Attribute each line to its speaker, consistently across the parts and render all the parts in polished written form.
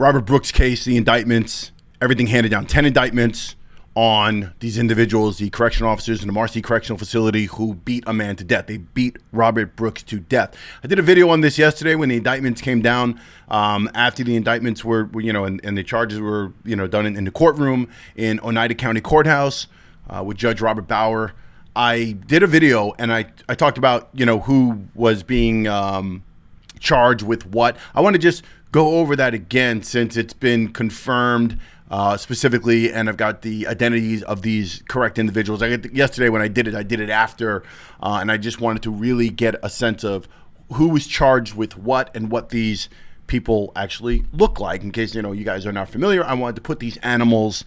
Speaker 1: Robert Brooks case, the indictments, everything handed down. 10 indictments on these individuals, the correctional officers in the Marcy Correctional Facility who beat a man to death. They beat Robert Brooks to death. I did a video on this yesterday when the indictments came down, after the indictments were and the charges were, done in the courtroom in Oneida County Courthouse with Judge Robert Bauer. I did a video and I talked about, who was being charged with what. I want to just go over that again since it's been confirmed specifically, and I've got the identities of these correct individuals. Yesterday when I did it after, and I just wanted to really get a sense of who was charged with what and what these people actually look like. In case you guys are not familiar, I wanted to put these animals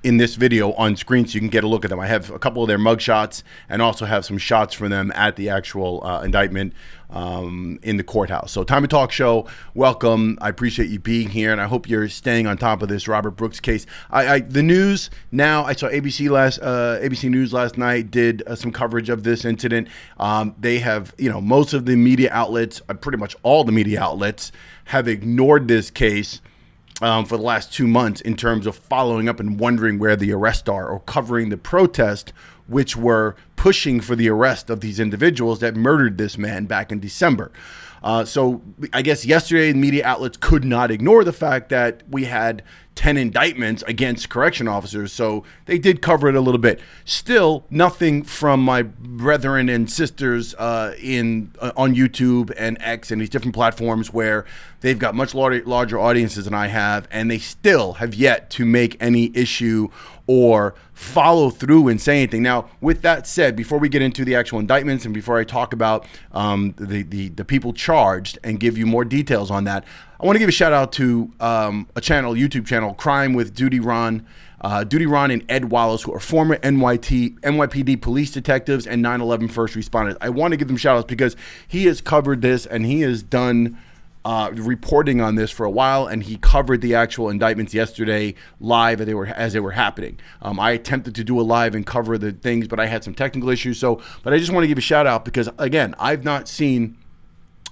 Speaker 1: in this video on screen so you can get a look at them. I have a couple of their mug shots and also have some shots for them at the actual indictment in the courthouse. So Time to Talk Show, welcome. I appreciate you being here, and I hope you're staying on top of this Robert Brooks case. The news now, I saw ABC News last night did some coverage of this incident. They have, most of the media outlets, pretty much all the media outlets, have ignored this case for the last 2 months in terms of following up and wondering where the arrests are or covering the protest, which were pushing for the arrest of these individuals that murdered this man back in December. So I guess yesterday media outlets could not ignore the fact that we had 10 indictments against correction officers, so they did cover it a little bit. Still, nothing from my brethren and sisters on YouTube and X and these different platforms where they've got much larger audiences than I have, and they still have yet to make any issue or follow through and say anything. Now, with that said, before we get into the actual indictments and before I talk about the people charged and give you more details on that, I want to give a shout out to a YouTube channel, Crime with Duty Ron. Duty Ron and Ed Wallace, who are former NYPD police detectives and 9/11 first responders. I want to give them shout outs because he has covered this and he has done reporting on this for a while, and he covered the actual indictments yesterday live as they were happening. I attempted to do a live and cover the things, but I had some technical issues. But I just want to give a shout out because, again, I've not seen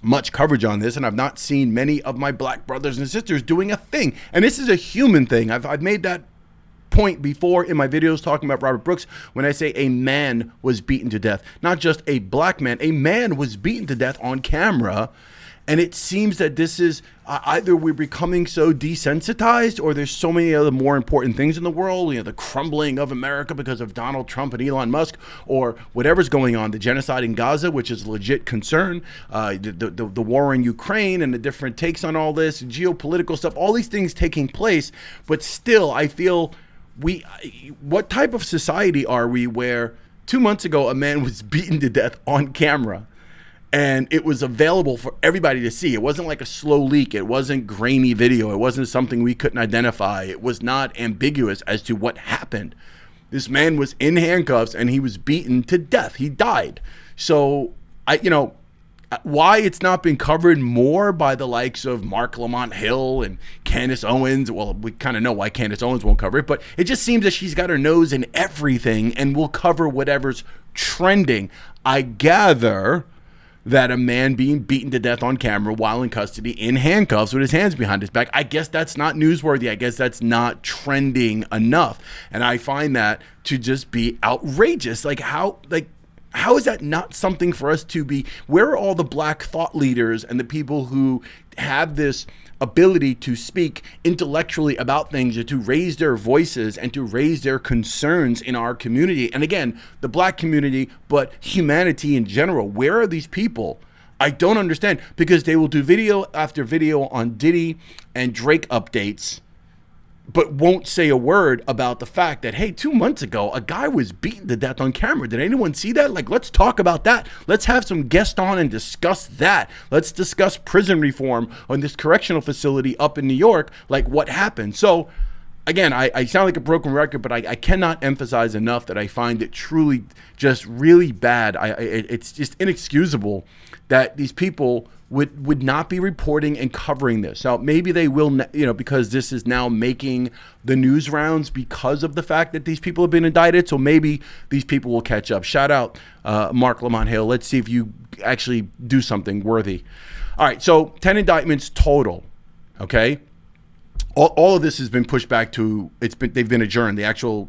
Speaker 1: much coverage on this, and I've not seen many of my black brothers and sisters doing a thing. And this is a human thing. I've made that point before in my videos talking about Robert Brooks when I say a man was beaten to death. Not just a black man, a man was beaten to death on camera. And it seems that this is either we're becoming so desensitized or there's so many other more important things in the world, the crumbling of America because of Donald Trump and Elon Musk, or whatever's going on, the genocide in Gaza, which is a legit concern, the war in Ukraine and the different takes on all this, geopolitical stuff, all these things taking place. But still, I feel what type of society are we where 2 months ago a man was beaten to death on camera? And it was available for everybody to see. It wasn't like a slow leak. It wasn't grainy video. It wasn't something we couldn't identify. It was not ambiguous as to what happened. This man was in handcuffs and he was beaten to death. He died. So, why it's not been covered more by the likes of Mark Lamont Hill and Candace Owens. Well, we kind of know why Candace Owens won't cover it, but it just seems that she's got her nose in everything and will cover whatever's trending. I gather that a man being beaten to death on camera while in custody in handcuffs with his hands behind his back, I guess that's not newsworthy. I guess that's not trending enough. And I find that to just be outrageous. How is that not something for us to be? Where are all the black thought leaders and the people who have this ability to speak intellectually about things or to raise their voices and to raise their concerns in our community? And again, the black community, but humanity in general. Where are these people? I don't understand, because they will do video after video on Diddy and Drake updates, but won't say a word about the fact that, hey, 2 months ago, a guy was beaten to death on camera. Did anyone see that? Let's talk about that. Let's have some guests on and discuss that. Let's discuss prison reform on this correctional facility up in New York, what happened. So, again, I sound like a broken record, but I cannot emphasize enough that I find it truly just really bad. It's just inexcusable that these people would not be reporting and covering this. Now, maybe they will, because this is now making the news rounds because of the fact that these people have been indicted. So maybe these people will catch up. Shout out Mark Lamont Hill. Let's see if you actually do something worthy. All right, so 10 indictments total, okay? All of this has been pushed back to they've been adjourned. The actual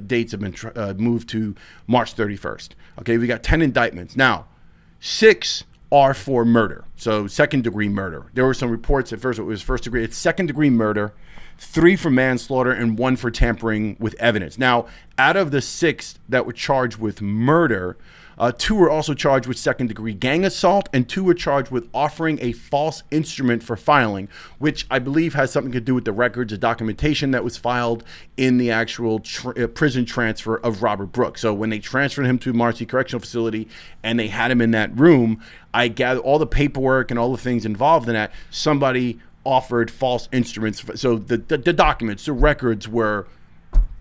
Speaker 1: dates have been moved to March 31st. Okay, we got 10 indictments now. 6 are for murder, so second-degree murder. There were some reports at first it was first degree. It's second-degree murder, 3 for manslaughter, and 1 for tampering with evidence. Now, out of the 6 that were charged with murder, 2 were also charged with second-degree gang assault, and 2 were charged with offering a false instrument for filing, which I believe has something to do with the records, the documentation that was filed in the actual prison transfer of Robert Brooks. So when they transferred him to Marcy Correctional Facility and they had him in that room, I gather all the paperwork and all the things involved in that, somebody offered false instruments. So the documents, the records were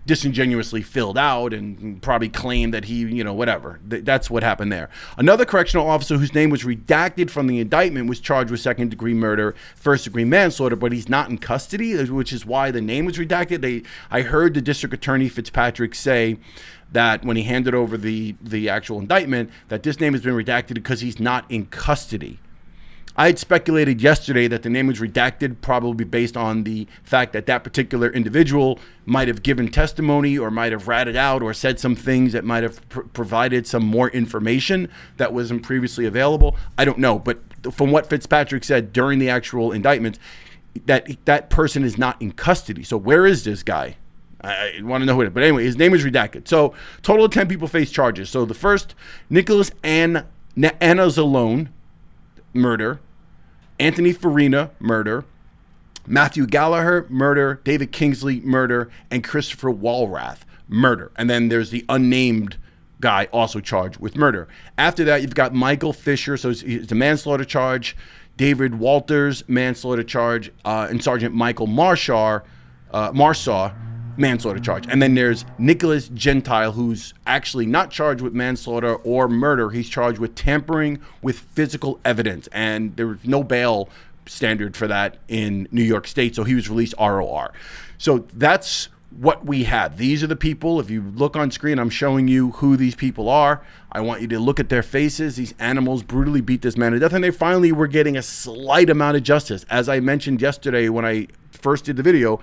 Speaker 1: disingenuously filled out and probably claimed that he, whatever. That's what happened there. Another correctional officer whose name was redacted from the indictment was charged with second-degree murder, first-degree manslaughter, but he's not in custody, which is why the name was redacted. I heard the district attorney Fitzpatrick say that when he handed over the actual indictment, that this name has been redacted because he's not in custody. I had speculated yesterday that the name was redacted, probably based on the fact that that particular individual might have given testimony or might have ratted out or said some things that might have provided some more information that wasn't previously available. I don't know, but from what Fitzpatrick said during the actual indictment, that person is not in custody. So where is this guy? I want to know who it is. But anyway, his name is redacted. So total of 10 people face charges. So the first, Nicholas Anzalone, murder. Anthony Farina, murder. Matthew Gallagher, murder. David Kingsley, murder. And Christopher Walrath, murder. And then there's the unnamed guy also charged with murder. After that, you've got Michael Fisher, so it's a manslaughter charge. David Walters, manslaughter charge. And Sergeant Michael Marsaw, manslaughter charge. And then there's Nicholas Gentile, who's actually not charged with manslaughter or murder. He's charged with tampering with physical evidence. And there was no bail standard for that in New York State, so he was released ROR. So that's what we had. These are the people. If you look on screen, I'm showing you who these people are. I want you to look at their faces. These animals brutally beat this man to death, and they finally were getting a slight amount of justice. As I mentioned yesterday when I first did the video,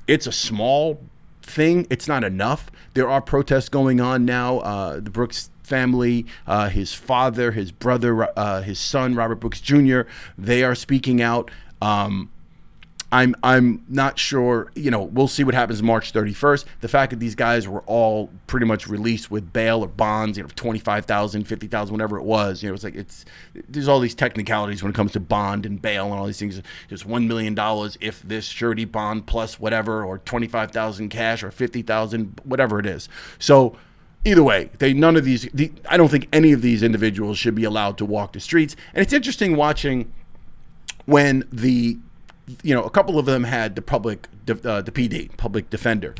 Speaker 1: it's a small thing. It's not enough. There are protests going on now. The Brooks family, his father, his brother, his son, Robert Brooks Jr., they are speaking out. I'm not sure, we'll see what happens March 31st. The fact that these guys were all pretty much released with bail or bonds, $25,000, $50,000, whatever it was, it's like there's all these technicalities when it comes to bond and bail and all these things. There's $1 million if this surety bond plus whatever, or $25,000 cash or $50,000, whatever it is. So either way, I don't think any of these individuals should be allowed to walk the streets. And it's interesting watching when a couple of them had the PD, public defender,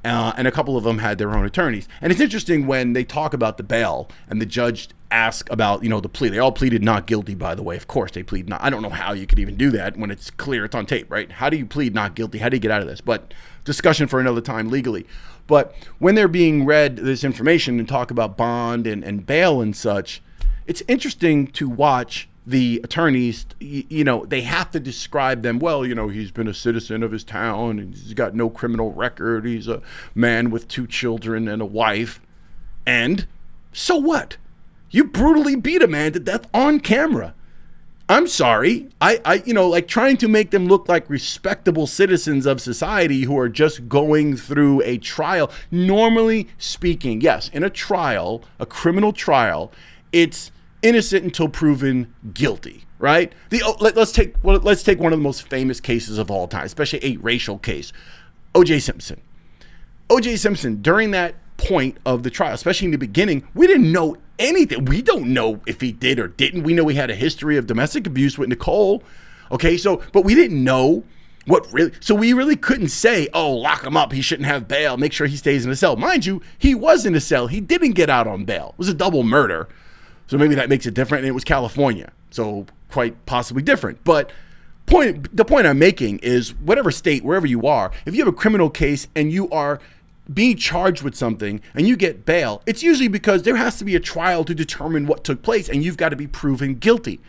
Speaker 1: and a couple of them had their own attorneys. And it's interesting when they talk about the bail and the judge asks about, the plea. They all pleaded not guilty, by the way. Of course they plead not. I don't know how you could even do that when it's clear, it's on tape, right? How do you plead not guilty? How do you get out of this? But discussion for another time legally. But when they're being read this information and talk about bond and bail and such, it's interesting to watch the attorneys, they have to describe them, well, he's been a citizen of his town and he's got no criminal record. He's a man with 2 children and a wife. And so what? You brutally beat a man to death on camera. I'm sorry. I trying to make them look like respectable citizens of society who are just going through a trial. Normally speaking, yes, in a trial, a criminal trial, it's innocent until proven guilty, right? Let's take one of the most famous cases of all time, especially a racial case, O.J. Simpson. O.J. Simpson, during that point of the trial, especially in the beginning, we didn't know anything. We don't know if he did or didn't. We know he had a history of domestic abuse with Nicole. Okay, but we didn't know so we really couldn't say, oh, lock him up. He shouldn't have bail. Make sure he stays in a cell. Mind you, he was in a cell. He didn't get out on bail. It was a double murder. So maybe that makes it different. And it was California, so quite possibly different. But the point I'm making is, whatever state, wherever you are, if you have a criminal case and you are being charged with something and you get bail, it's usually because there has to be a trial to determine what took place, and you've got to be proven guilty.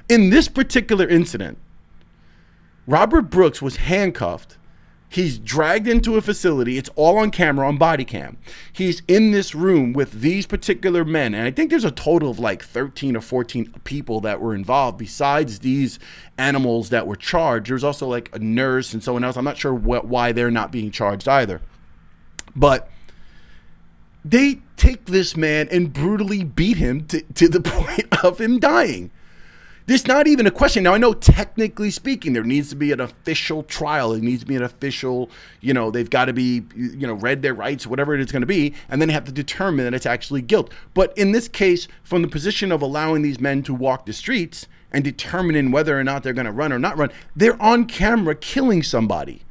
Speaker 1: In this particular incident, Robert Brooks was handcuffed. He's dragged into a facility. It's all on camera, on body cam. He's in this room with these particular men. And I think there's a total of like 13 or 14 people that were involved besides these animals that were charged. There's also like a nurse and someone else. I'm not sure why they're not being charged either. But they take this man and brutally beat him to the point of him dying. There's not even a question. Now, I know technically speaking, there needs to be an official trial. It needs to be an official, they've got to be, read their rights, whatever it is going to be, and then they have to determine that it's actually guilt. But in this case, from the position of allowing these men to walk the streets and determining whether or not they're going to run or not run, they're on camera killing somebody.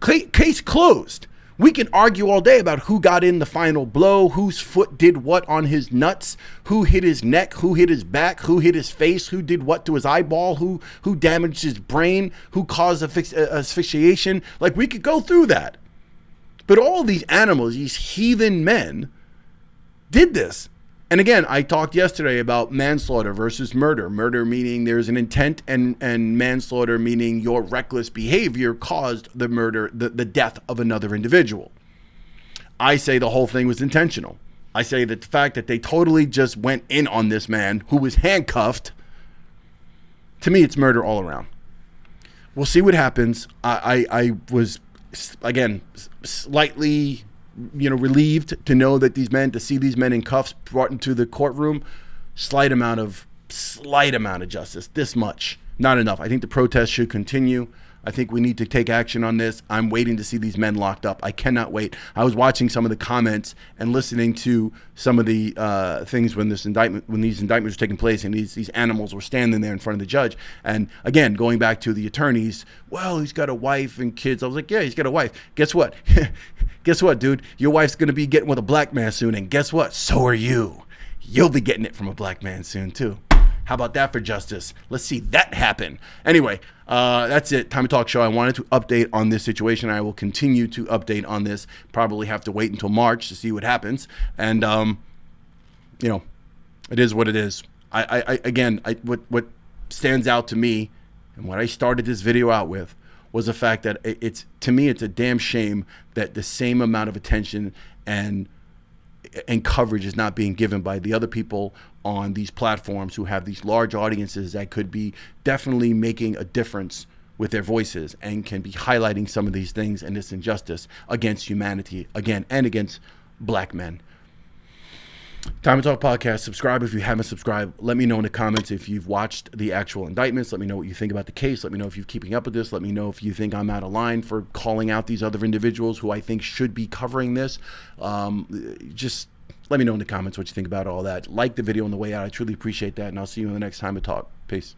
Speaker 1: Case closed. We can argue all day about who got in the final blow, whose foot did what on his nuts, who hit his neck, who hit his back, who hit his face, who did what to his eyeball, who damaged his brain, who caused asphyxiation. Like, we could go through that. But all these animals, these heathen men, did this. And again, I talked yesterday about manslaughter versus murder. Murder meaning there's an intent, and manslaughter meaning your reckless behavior caused the murder, the death of another individual. I say the whole thing was intentional. I say that the fact that they totally just went in on this man who was handcuffed, to me, it's murder all around. We'll see what happens. I was, again, slightly relieved to know that to see these men in cuffs brought into the courtroom. Slight amount of justice. This much, not enough. I think the protest should continue. I think we need to take action on this. I'm waiting to see these men locked up. I cannot wait. I was watching some of the comments and listening to some of the things when these indictments were taking place, and these animals were standing there in front of the judge. And again, going back to the attorneys, well, he's got a wife and kids. I was like, yeah, he's got a wife. Guess what? Guess what, dude? Your wife's going to be getting with a black man soon. And guess what? So are you. You'll be getting it from a black man soon, too. How about that for justice? Let's see that happen. Anyway, that's it. Time to Talk Show. I wanted to update on this situation. I will continue to update on this. Probably have to wait until March to see what happens. And, it is what it is. What stands out to me and what I started this video out with was the fact that it's a damn shame that the same amount of attention and coverage is not being given by the other people on these platforms who have these large audiences that could be definitely making a difference with their voices and can be highlighting some of these things and this injustice against humanity again and against black men. Time to Talk Podcast. Subscribe if you haven't subscribed. Let me know in the comments if you've watched the actual indictments. Let me know what you think about the case. Let me know if you're keeping up with this. Let me know if you think I'm out of line for calling out these other individuals who I think should be covering this. Just let me know in the comments what you think about all that. Like the video on the way out. I truly appreciate that, and I'll see you in the next Time to Talk. Peace.